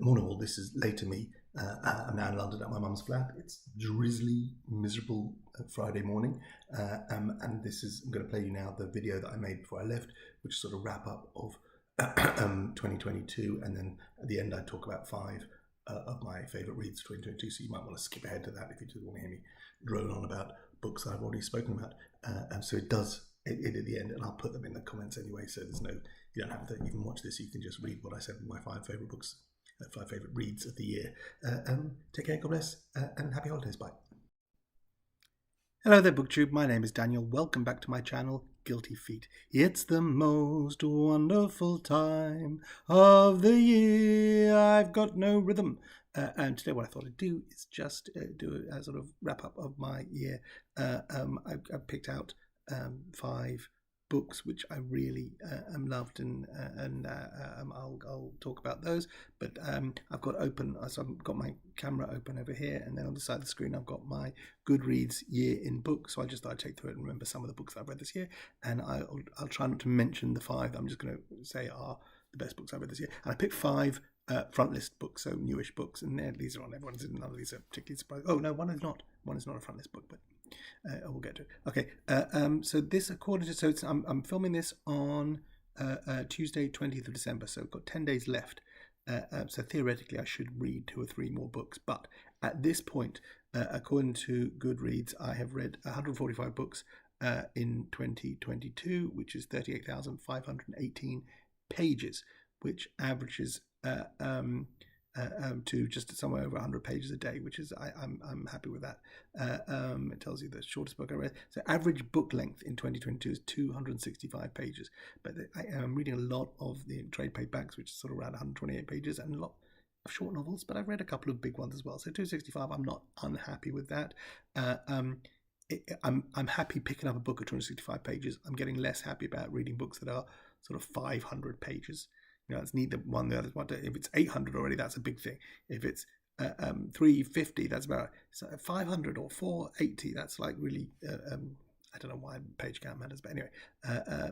Morning all, this is later me. I'm now in London at my mum's flat. It's drizzly, miserable Friday morning, and I'm going to play you now the video that I made before I left, which is sort of wrap up of 2022, and then at the end I talk about 5 of my favourite reads of 2022, so you might want to skip ahead to that if you just want to hear me drone on about books I've already spoken about. So it does it at the end, and I'll put them in the comments anyway, so you don't have to even watch this, you can just read what I said in my 5 favourite books. 5 favourite reads of the year. Take care, God bless, and happy holidays. Bye. Hello there, BookTube. My name is Daniel. Welcome back to my channel, Guilty Feet. It's the most wonderful time of the year. I've got no rhythm. And today what I thought I'd do is just do a sort of wrap up of my year. I've picked out 5 books which I really loved, and I'll talk about those. But I've got my camera open over here, and then on the side of the screen I've got my Goodreads year in books. So I just thought I'd take through it and remember some of the books I've read this year, and I'll try not to mention the 5 I'm just going to say are the best books I've read this year. And I picked 5 front list books, so newish books, and these are on everyone's. None of these are particularly surprising. Oh no, one is not a front list book, but we'll get to it. Okay, so this, I'm filming this on Tuesday, 20th of December, so I've got 10 days left. So theoretically, I should read 2 or 3 more books, but at this point, according to Goodreads, I have read 145 books in 2022, which is 38,518 pages, which averages to just somewhere over 100 pages a day, which is I'm happy with that. It tells you the shortest book I read. So average book length in 2022 is 265 pages, but I am reading a lot of the trade paperbacks, which is sort of around 128 pages, and a lot of short novels, but I've read a couple of big ones as well. So 265, I'm not unhappy with that. I'm happy picking up a book at 265 pages. I'm getting less happy about reading books that are sort of 500 pages. It's neither one the other. If it's 800 already, that's a big thing. If it's 350, that's about 500 or 480. That's like really. I don't know why page count matters, but anyway,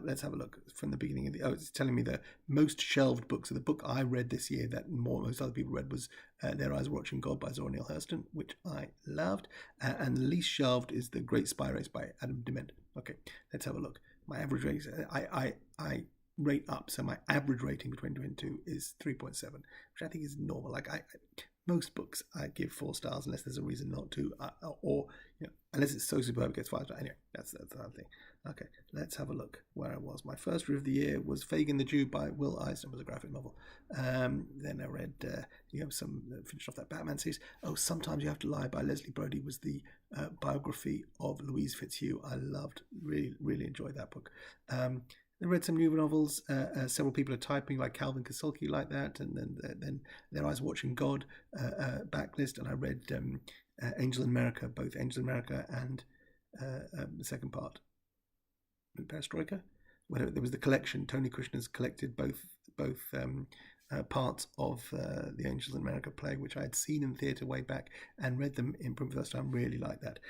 let's have a look from the beginning of the. Oh, it's telling me the most shelved books. So the book I read this year that most other people read was "Their Eyes Were Watching God" by Zora Neale Hurston, which I loved, and the least shelved is "The Great Spy Race" by Adam Dement. Okay, let's have a look. My average rating, I rate up, so my average rating for 2022 is 3.7, which I think is normal. Like most books I give 4 stars unless there's a reason not to, or unless it's so superb it gets 5 stars. Anyway, that's the other thing. Okay, let's have a look where I was. My first read of the year was Fagin the Jew by Will Eisner. It was a graphic novel. Then I read finished off that Batman series. Oh, Sometimes You Have to Lie by Leslie Brody was the biography of Louise Fitzhugh. I loved, really enjoyed that book. I read some new novels. Several people are typing, like Calvin Kasulki, like that, and then Their Eyes Watching God backlist. And I read Angel in America, both Angel in America and the second part, Perestroika. Whatever, there was the collection. Tony Kushner's collected both parts of the Angels in America play, which I had seen in theatre way back and read them in print for the first time. Really like that.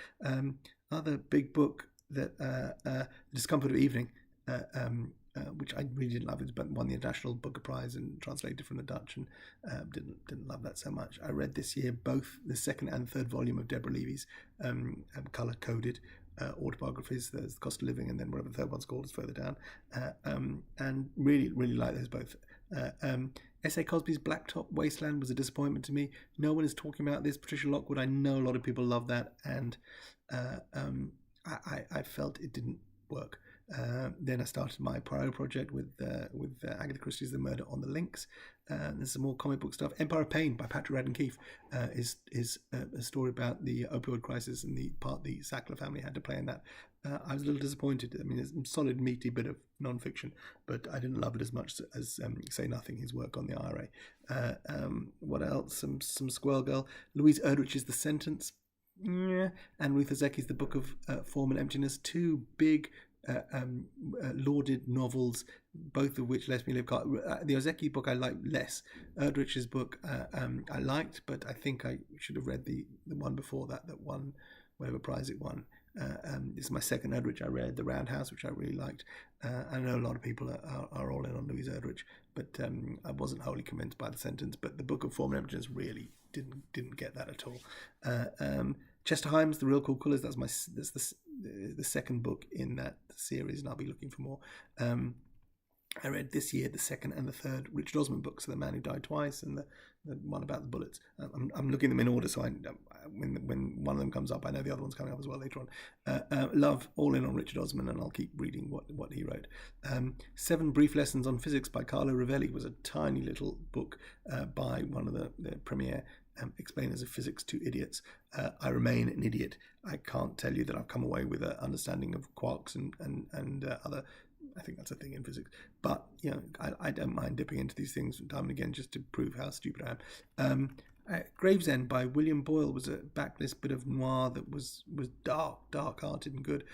Other big book that The Discomfort of Evening. Which I really didn't love, but won the International Booker Prize and translated from the Dutch, and didn't love that so much. I read this year both the 2nd and 3rd volume of Deborah Levy's colour-coded autobiographies. There's The Cost of Living, and then whatever the 3rd one's called is further down, and really like those both. S.A. Cosby's Blacktop Wasteland was a disappointment to me. No one is talking about this. Patricia Lockwood, I know a lot of people love that, and I felt it didn't work. Then I started my Poirot project with Agatha Christie's The Murder on the Links. There's some more comic book stuff. Empire of Pain by Patrick Radden Keefe is a story about the opioid crisis and the part the Sackler family had to play in that. I was a little disappointed. I mean, it's a solid, meaty bit of non-fiction, but I didn't love it as much as Say Nothing, his work on the IRA. What else? Some Squirrel Girl. Louise Erdrich's The Sentence. And Ruth Ozeki's The Book of Form and Emptiness. 2 big lauded novels, both of which let me live. The Ozeki book I liked less. Erdrich's book I liked, but I think I should have read the one before that won whatever prize it won. This is my second Erdrich I read, The Roundhouse, which I really liked. I know a lot of people are all in on Louise Erdrich, but I wasn't wholly convinced by the sentence. But the Book of Form and Emptiness really didn't get that at all. Chester Himes, The Real Cool Colours, that's the second book in that series, and I'll be looking for more. I read this year the second and the third Richard Osman books, so The Man Who Died Twice and the one about the bullets. I'm looking them in order, so when one of them comes up, I know the other one's coming up as well later on. Love all in on Richard Osman, and I'll keep reading what he wrote. 7 Brief Lessons on Physics by Carlo Rovelli was a tiny little book by one of the premier explainers of physics to idiots. I remain an idiot. I can't tell you that I've come away with an understanding of quarks and other. I think that's a thing in physics, but I don't mind dipping into these things from time and again just to prove how stupid I am. Gravesend by William Boyle was a backlist bit of noir that was dark-hearted and good.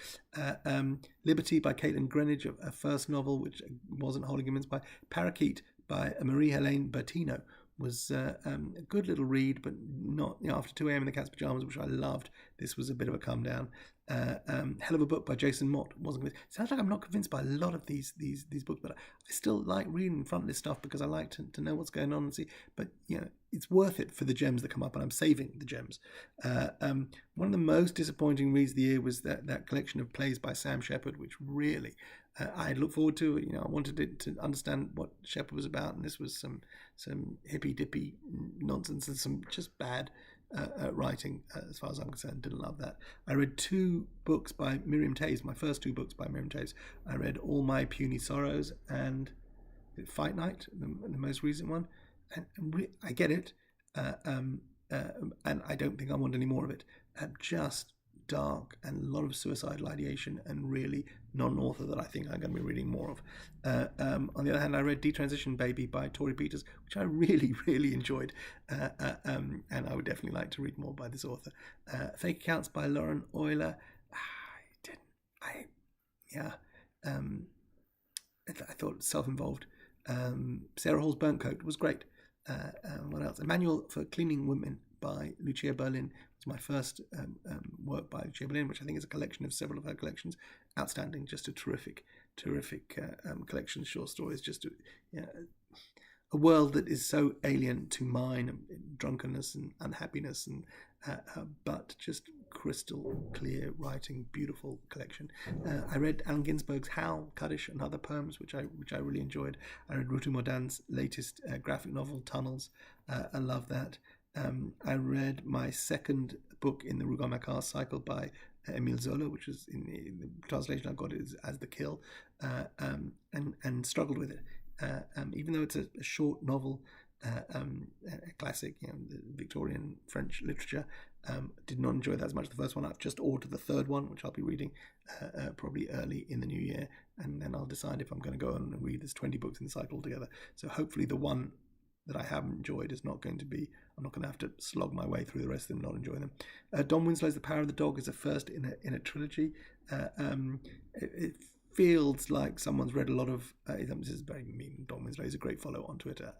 Liberty by Caitlin Greenwich, a first novel which wasn't wholly convinced by. Parakeet by Marie-Helene Bertino was a good little read, but not after 2 a.m. in the Cat's Pajamas, which I loved. This was a bit of a come down. Hell of a Book by Jason Mott wasn't convinced. Sounds like I'm not convinced by a lot of these books, but I still like reading frontlist stuff because I like to know what's going on and see. But it's worth it for the gems that come up, and I'm saving the gems. One of the most disappointing reads of the year was that collection of plays by Sam Shepard, which really I looked forward to. I wanted to understand what Shepard was about, and this was some hippy dippy nonsense and some just bad writing, as far as I'm concerned. Didn't love that. I read 2 books by Miriam Toews, my first 2 books by Miriam Toews. I read All My Puny Sorrows and Fight Night, the most recent one, and I get it, and I don't think I want any more of it. Just dark and a lot of suicidal ideation, and really not an author that I think I'm going to be reading more of. On the other hand, I read Detransition Baby by Tori Peters, which I really, really enjoyed, and I would definitely like to read more by this author. Fake Accounts by Lauren Euler. I thought self-involved. Sarah Hall's Burnt Coat was great. What else? A Manual for Cleaning Women by Lucia Berlin. It's my first work by Lucia Berlin, which I think is a collection of several of her collections. Outstanding, just a terrific collection of short stories. Just a world that is so alien to mine, drunkenness and unhappiness, and but just crystal clear writing, beautiful collection. I read Allen Ginsberg's Howl, Kaddish, and other poems, which I really enjoyed. I read Rutu Mordan's latest graphic novel, Tunnels. I love that. I read my second book in the Rougon Macquart cycle by Émile Zola, which is in the translation I've got is As the Kill, and struggled with it. Even though it's a short novel, a classic, the Victorian French literature, did not enjoy that as much as the first one. I've just ordered the third one, which I'll be reading probably early in the new year, and then I'll decide if I'm going to go on and read. There's 20 books in the cycle altogether, so hopefully the one that I haven't enjoyed is not going to be, I'm not going to have to slog my way through the rest of them, not enjoying them. Don Winslow's The Power of the Dog is a first in a trilogy. It feels like someone's read a lot of, this is very mean, Don Winslow is a great follow on Twitter,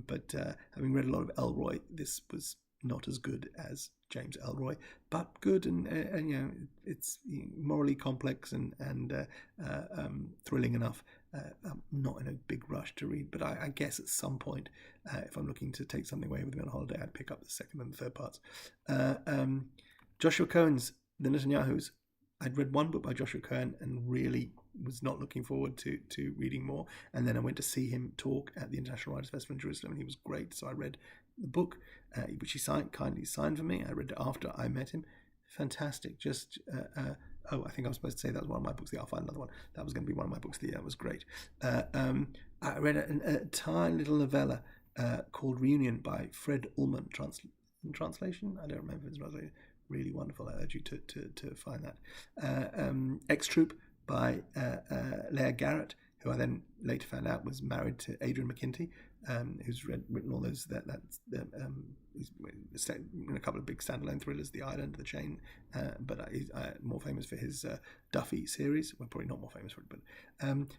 but having read a lot of Elroy, this was not as good as James Elroy, but good, and it's morally complex and thrilling enough. I'm not in a big rush to read, but I guess at some point, if I'm looking to take something away with me on holiday, I'd pick up the second and the third parts. Joshua Cohen's The Netanyahus. I'd read one book by Joshua Cohen and really was not looking forward to reading more. And then I went to see him talk at the International Writers' Festival in Jerusalem, and he was great. So I read the book, which he kindly signed for me. I read it after I met him. Fantastic. Just I think I was supposed to say that was one of my books. I'll find another one. That was going to be one of my books. That was great. I read a tiny little novella called Reunion by Fred Ullman. In translation, I don't remember if it's translated. Really wonderful. I urge you to find that. Ex-Troop by Leah Garrett, who I then later found out was married to Adrian McKinty, who's written all those he's in a couple of big standalone thrillers, The Island, The Chain, but he's more famous for his Duffy series. Well, probably not more famous for it, but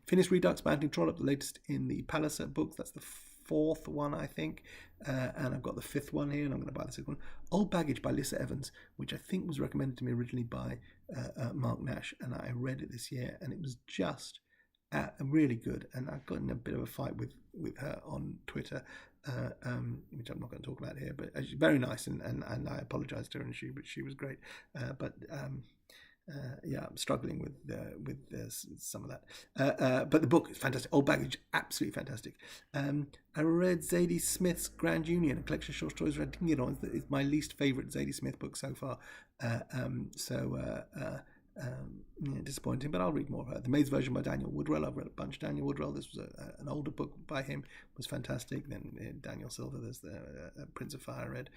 Finis Redux by Anthony Trollope, the latest in the Palliser books. That's the fourth one, I think, and I've got the fifth one here, and I'm going to buy the sixth one. Old Baggage by Lissa Evans, which I think was recommended to me originally by Mark Nash, and I read it this year, and it was just really good. And I've gotten a bit of a fight with her on Twitter, which I'm not going to talk about here, but she's very nice, and I apologised to her, and she was great, I'm struggling with some of that. But the book is fantastic. Old Baggage, absolutely fantastic. I read Zadie Smith's Grand Union, a collection of short stories I didn't get on. It's my least favourite Zadie Smith book so far. Disappointing, but I'll read more of her. The Maid's Version by Daniel Woodrell. I've read a bunch of Daniel Woodrell. This was an older book by him, was fantastic. Then Daniel Silver, there's the Prince of Fire I read,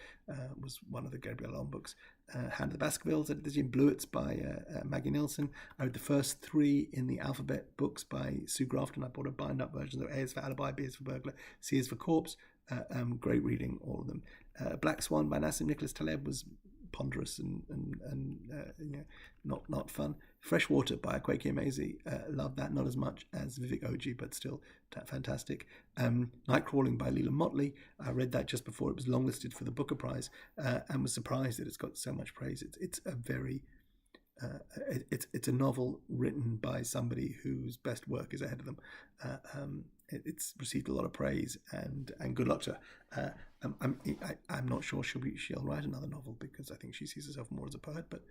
was one of the Gabriel Long books. Hand of the Baskervilles, there's in Bluets by Maggie Nilsson. I read the first three in the Alphabet books by Sue Grafton. I bought a bind-up version of A is for Alibi, B is for Burglar, C is for Corpse. Great reading, all of them. Black Swan by Nassim Nicholas Taleb was ponderous and not fun. Freshwater by Kweki Emezi, love that, not as much as Vivek Oji, but still fantastic. Nightcrawling by Leland Motley, I read that just before it was longlisted for the Booker Prize, and was surprised that it's got so much praise. It's a very it's a novel written by somebody whose best work is ahead of them. It's received a lot of praise, and good luck to her. I'm not sure she'll write another novel, because I think she sees herself more as a poet. But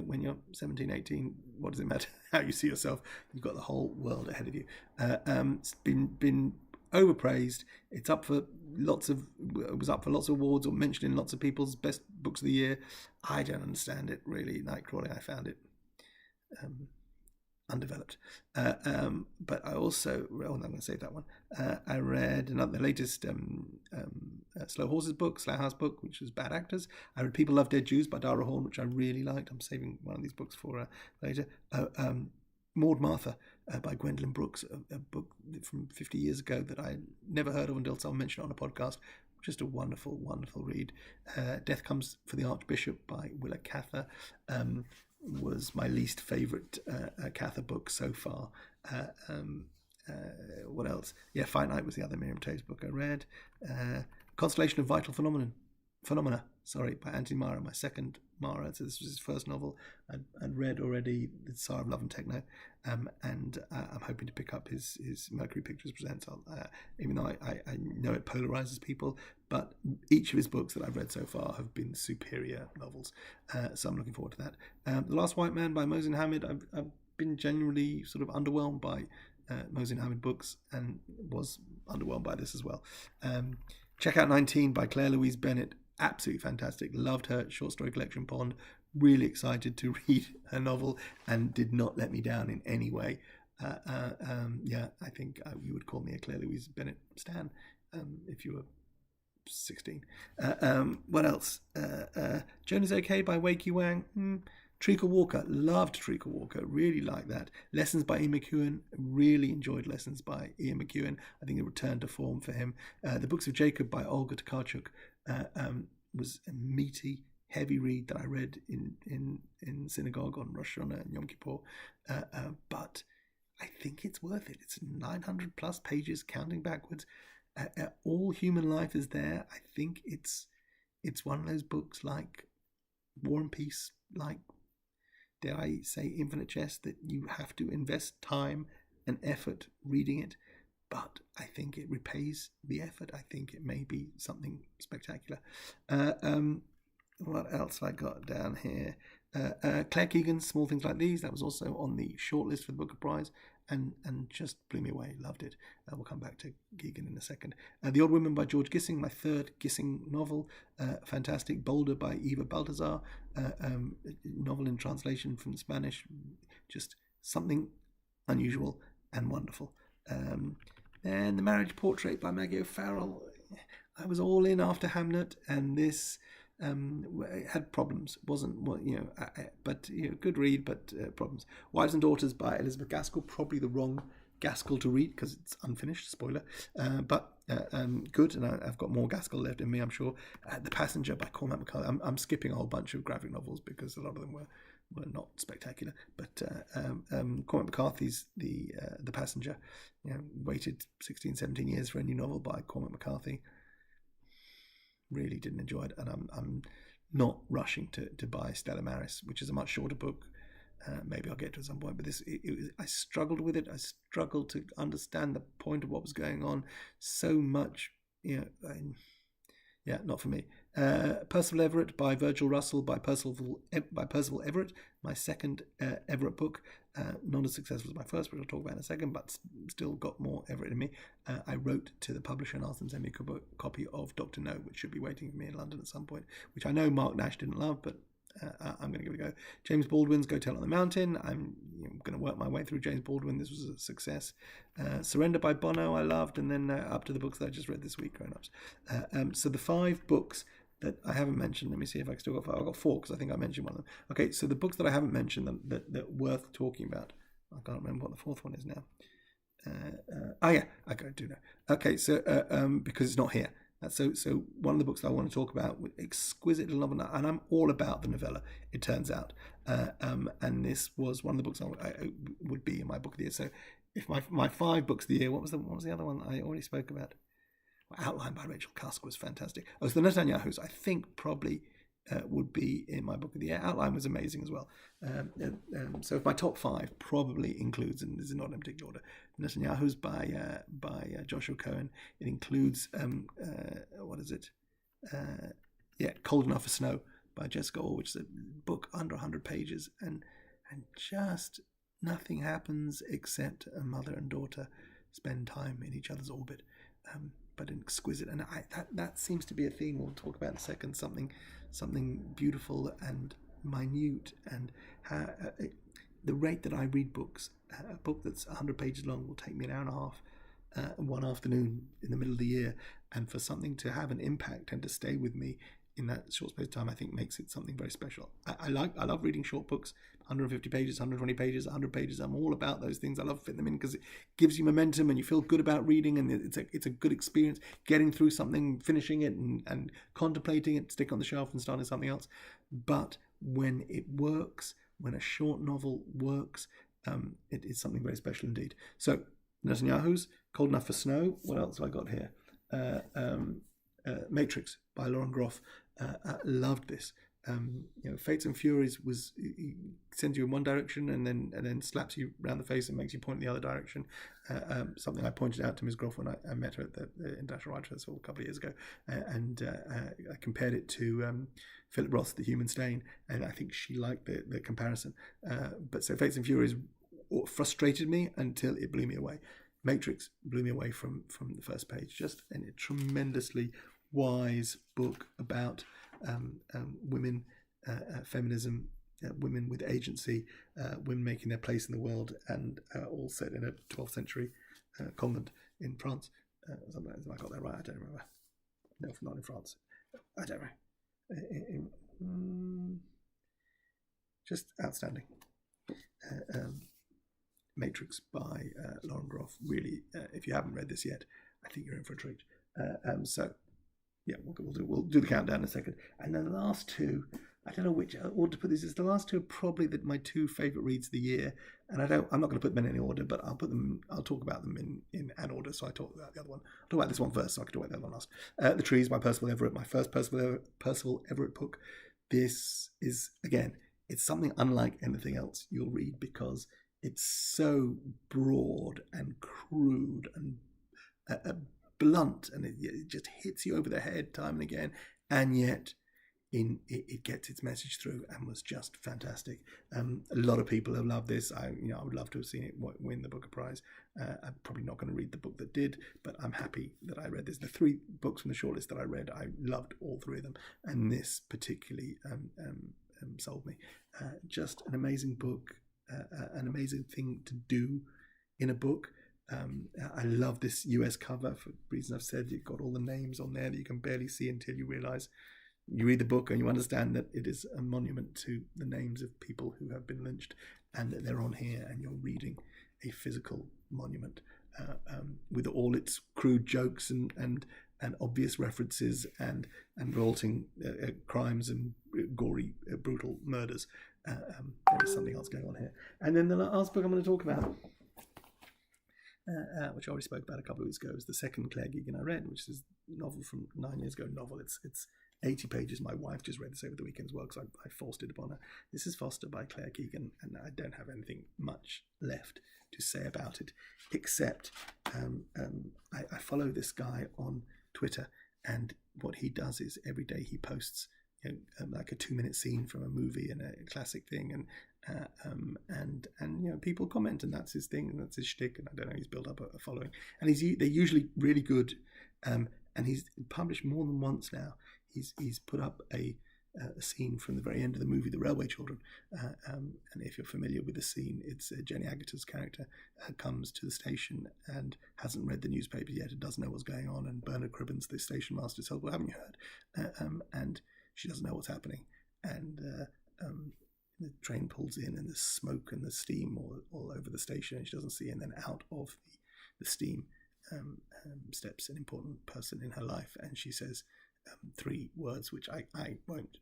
when you're 17, 18, what does it matter how you see yourself? You've got the whole world ahead of you. It's been overpraised. It was up for lots of awards, or mentioned in lots of people's best books of the year. I don't understand it really. Nightcrawling, I found it undeveloped. But I also, I'm going to save that one. I read the latest Slow Horses book, Slough House book, which was Bad Actors. I read People Love Dead Jews by Dara Horn, which I really liked. I'm saving one of these books for later. Maud Martha by Gwendolyn Brooks, a book from 50 years ago that I never heard of until someone mentioned it on a podcast. Just a wonderful, wonderful read. Death Comes for the Archbishop by Willa Cather was my least favourite Cather book so far. What else? Fight Night was the other Miriam Toews book I read. Constellation of Vital Phenomena, by Anthony Mara, my second Mara. So this was his first novel. I'd read already The Tsar of Love and Techno, and I'm hoping to pick up his Mercury Pictures Presents, even though I know it polarizes people, but each of his books that I've read so far have been superior novels, so I'm looking forward to that. The Last White Man by Mohsin Hamid. I've been genuinely sort of underwhelmed by Mohsin Hamid books, and was underwhelmed by this as well. Check Out 19 by Claire Louise Bennett. Absolutely fantastic. Loved her short story collection Pond. Really excited to read her novel, and did not let me down in any way. I think you would call me a Claire Louise Bennett stan if you were 16. What else? Joan is Okay by Wei Ki Wang. Treacle Walker, loved Treacle Walker, really liked that. Lessons by Ian McEwan, really enjoyed Lessons by Ian McEwan. I think it returned to form for him. The Books of Jacob by Olga Tokarczuk was a meaty, heavy read that I read in synagogue on Rosh Hashanah and Yom Kippur. But I think it's worth it. It's 900 plus pages, counting backwards. All human life is there. I think it's one of those books like War and Peace, like, dare I say, Infinite Jest, that you have to invest time and effort reading it, but I think it repays the effort. I think it may be something spectacular. What else have I got down here? Claire Keegan's Small Things Like These, that was also on the shortlist for the Booker Prize, and just blew me away. Loved it. We'll come back to Keegan in a second. The Odd Women by George Gissing, my third Gissing novel. Fantastic. Boulder by Eva Baltazar, novel in translation from Spanish. Just something unusual and wonderful. And The Marriage Portrait by Maggie O'Farrell. I was all in after Hamlet, and this had problems. Wasn't but good read, but problems. Wives and Daughters by Elizabeth Gaskell, probably the wrong Gaskell to read because it's unfinished. Spoiler, but good. And I've got more Gaskell left in me, I'm sure. The Passenger by Cormac McCullough. I'm skipping a whole bunch of graphic novels because a lot of them were were not spectacular. But Cormac McCarthy's The Passenger, waited 16, 17 years for a new novel by Cormac McCarthy. Really didn't enjoy it, and I'm not rushing to buy Stella Maris, which is a much shorter book. Maybe I'll get to it at some point, but I struggled with it. I struggled to understand the point of what was going on so much. Not for me. Percival Everett by Virgil Russell by Percival Everett, my second Everett book. Not as successful as my first, which I'll talk about in a second, but still got more Everett in me. I wrote to the publisher and asked them to send me a copy of Dr. No, which should be waiting for me in London at some point, which I know Mark Nash didn't love, but I'm going to give it a go. James Baldwin's Go Tell on the Mountain. I'm going to work my way through James Baldwin. This was a success. Surrender by Bono I loved, and then up to the books that I just read this week, Grown Ups. So the 5 books that I haven't mentioned, let me see if I can still got 5. I've got 4 because I think I mentioned one of them. Okay, so the books that I haven't mentioned that worth talking about. I can't remember what the 4th one is now. I do know. Okay, so because it's not here. So one of the books that I want to talk about, exquisite little novel, and I'm all about the novella, it turns out. And this was one of the books I would be in my book of the year. So if my 5 books of the year, what was the other one I already spoke about? Outline by Rachel Cusk was fantastic. Oh, so the Netanyahus, I think probably would be in my book of the year. Outline was amazing as well. So if my top 5 probably includes, and this is not in particular order, Netanyahus by Joshua Cohen. It includes what is it? Cold Enough for Snow by Jessica Orr, which is a book under 100 pages, and just nothing happens except a mother and daughter spend time in each other's orbit. But exquisite, and that seems to be a theme we'll talk about in a second. Something beautiful and minute, and how the rate that I read books. A book that's 100 pages long will take me an hour and a half, one afternoon in the middle of the year, and for something to have an impact and to stay with me in that short space of time, I think makes it something very special. I love reading short books, 150 pages, 120 pages, 100 pages. I'm all about those things. I love fitting them in because it gives you momentum and you feel good about reading, and it's a good experience getting through something, finishing it and contemplating it, stick on the shelf and starting something else. But when it works, when a short novel works, it is something very special indeed. So Netanyahus, Cold Enough for Snow. What else have I got here? Matrix by Lauren Groff. Loved this. Fates and Furies was, he sends you in one direction and then slaps you around the face and makes you point in the other direction. Something I pointed out to Ms. Groff when I met her at the International Writers Festival a couple of years ago, and I compared it to Philip Roth's The Human Stain, and I think she liked the comparison. But so Fates and Furies frustrated me until it blew me away. Matrix blew me away from the first page. Just a tremendously wise book about women, feminism, women with agency, women making their place in the world, and all set in a 12th century convent in France. Something like that. I got that right? I don't remember. No, not in France. I don't know. Just outstanding. Matrix by Lauren Groff. Really, if you haven't read this yet, I think you're in for a treat. So, yeah, we'll do the countdown in a second. And then the last 2, I don't know which order to put these. The last 2 are probably my 2 favourite reads of the year. And I'm not going to put them in any order, but I'll talk about them in an order. So I talk about the other one. I'll talk about this one first, so I can talk about the other one last. The Trees by Percival Everett, my first Percival Everett book. This is, again, it's something unlike anything else you'll read because it's so broad and crude and blunt, and it just hits you over the head time and again, and yet it gets its message through and was just fantastic. A lot of people have loved this. I would love to have seen it win the Booker Prize. I'm probably not going to read the book that did, but I'm happy that I read this. The 3 books from the shortlist that I read, I loved all 3 of them, and this particularly sold me. Just an amazing book, an amazing thing to do in a book. I love this US cover for reasons I've said. You've got all the names on there that you can barely see until you realise you read the book and you understand that it is a monument to the names of people who have been lynched, and that they're on here, and you're reading a physical monument with all its crude jokes and obvious references and revolting crimes and gory brutal murders. There is something else going on here. And then the last book I'm going to talk about, which I already spoke about a couple of weeks ago, is the second Claire Geegan I read, which is a novel from 9 years ago. It's 80 pages. My wife just read this over the weekend as well because I forced it upon her. This is Foster by Claire Geegan, and I don't have anything much left to say about it, except I follow this guy on Twitter, and what he does is every day he posts like a 2-minute scene from a movie and a classic thing, and people comment, and that's his thing, and that's his shtick, and I don't know, he's built up a following, and they're usually really good, and he's published more than once now. He's put up a scene from the very end of the movie, The Railway Children, and if you're familiar with the scene, it's Jenny Agutter's character comes to the station and hasn't read the newspaper yet and doesn't know what's going on, and Bernard Cribbins, the station master, says, well, haven't you heard? And she doesn't know what's happening, and the train pulls in, and there's smoke and there's steam all over the station, and she doesn't see, and then out of the steam steps an important person in her life, and she says 3 words which I won't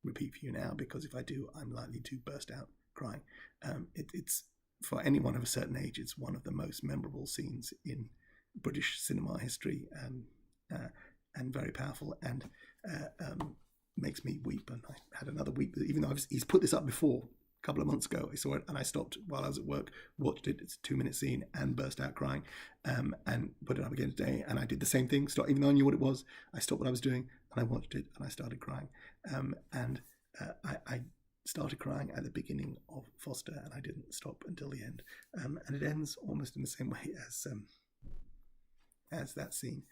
repeat for you now, because if I do, I'm likely to burst out crying. It's for anyone of a certain age, it's one of the most memorable scenes in British cinema history, and very powerful, and makes me weep. And I had another weep, even though he's put this up before. A couple of months ago I saw it, and I stopped while I was at work, watched it. It's a 2-minute scene, and burst out crying, and put it up again today, and I did the same thing. Even though I knew what it was, I stopped what I was doing and I watched it, and I started crying, and I started crying at the beginning of Foster, and I didn't stop until the end, and it ends almost in the same way as that scene,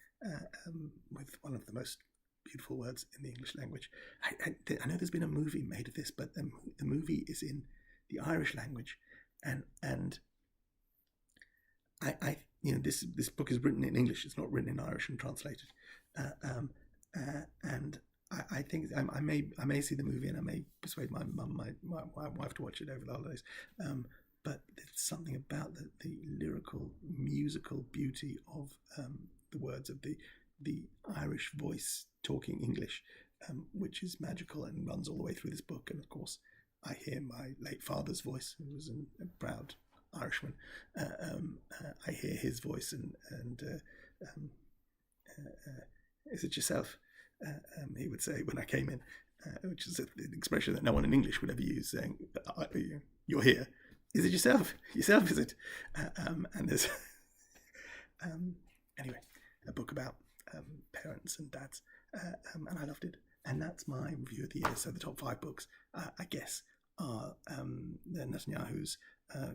with one of the most beautiful words in the English language. I know there's been a movie made of this, but the movie is in the Irish language, and I this book is written in English. It's not written in Irish and translated, and I think I may see the movie, and I may persuade my mum, my wife, to watch it over the holidays. But there's something about the lyrical, musical beauty of the words of the Irish voice talking English, which is magical and runs all the way through this book. And of course, I hear my late father's voice, who was a proud Irishman. I hear his voice, and is it yourself? He would say when I came in, which is an expression that no one in English would ever use, saying, "You're here. Is it yourself? Yourself, is it?" And there's anyway, a book about parents and dads, and I loved it. And that's my review of the year. So the top 5 books, I guess, are the Netanyahus,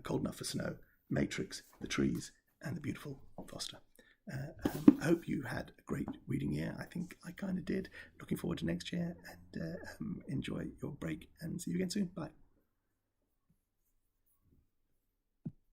Cold Enough for Snow, Matrix, The Trees, and The Beautiful Foster. I hope you had a great reading year. I think I kind of did. Looking forward to next year, and enjoy your break, and see you again soon. Bye.